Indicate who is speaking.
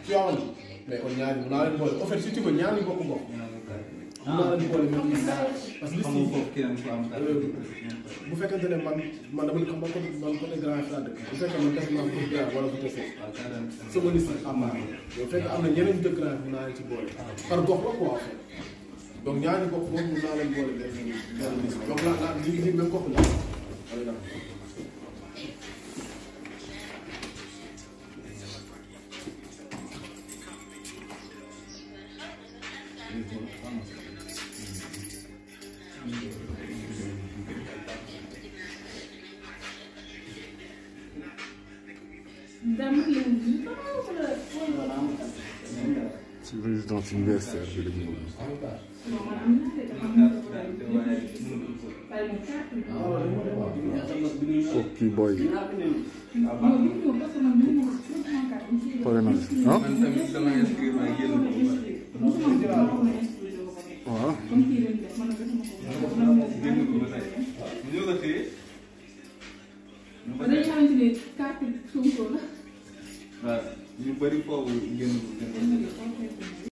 Speaker 1: tu vois mais kon ñaari mun naa leen boole en fait surtout que ñaari bokk mbokk mun naa leen boole même parce que bu fekkente ne man dama xam man côté grand frère dëkk bu fekkee man def naa ko grand wala côté foofu sama liste am naa bu fekkee am na ñeneen dëkk grand mun naa leen ci boole par gox la quoi en fait donc ñaari bokk moom mun naa leen boole benn liste donc la li même gox la
Speaker 2: ci résidence universitaire bi la ñu ko kii boy pare na ah waaw
Speaker 3: ñu bari foofu génn